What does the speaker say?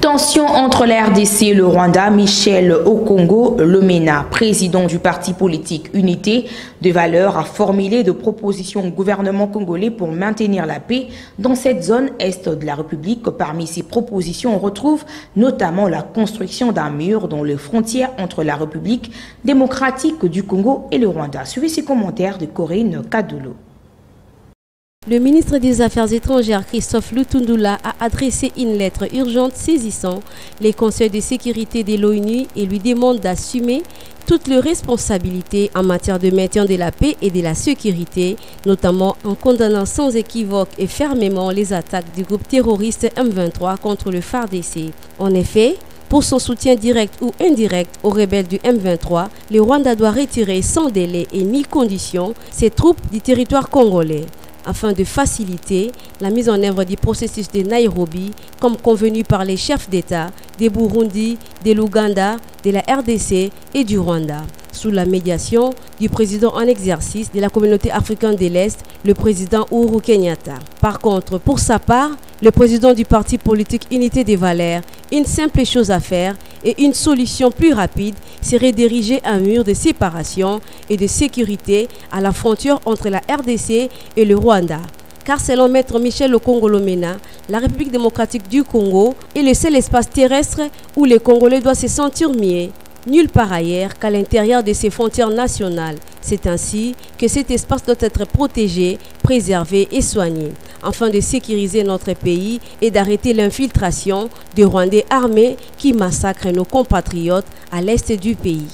Tension entre la RDC et le Rwanda. Michel Okongo-Lomena, président du parti politique Unité de Valeurs, a formulé de propositions au gouvernement congolais pour maintenir la paix dans cette zone est de la République. Parmi ces propositions, on retrouve notamment la construction d'un mur dans les frontières entre la République démocratique du Congo et le Rwanda. Suivez ces commentaires de Corinne Kadoulo. Le ministre des Affaires étrangères Christophe Lutundula a adressé une lettre urgente saisissant les conseils de sécurité de l'ONU et lui demande d'assumer toutes les responsabilités en matière de maintien de la paix et de la sécurité, notamment en condamnant sans équivoque et fermement les attaques du groupe terroriste M23 contre le FARDC. En effet, pour son soutien direct ou indirect aux rebelles du M23, le Rwanda doit retirer sans délai et ni condition ses troupes du territoire congolais, afin de faciliter la mise en œuvre du processus de Nairobi, comme convenu par les chefs d'État des Burundi, de l'Ouganda, de la RDC et du Rwanda, sous la médiation du président en exercice de la communauté africaine de l'Est, le président Uhuru Kenyatta. Par contre, pour sa part, le président du parti politique Unité des Valeurs, une simple chose à faire et une solution plus rapide serait d'ériger un mur de séparation et de sécurité à la frontière entre la RDC et le Rwanda. Car selon Maître Michel Okongo-Lomena, la République démocratique du Congo est le seul espace terrestre où les Congolais doivent se sentir mieux, nulle part ailleurs qu'à l'intérieur de ses frontières nationales. C'est ainsi que cet espace doit être protégé, préservé et soigné, afin de sécuriser notre pays et d'arrêter l'infiltration des Rwandais armés qui massacrent nos compatriotes à l'est du pays.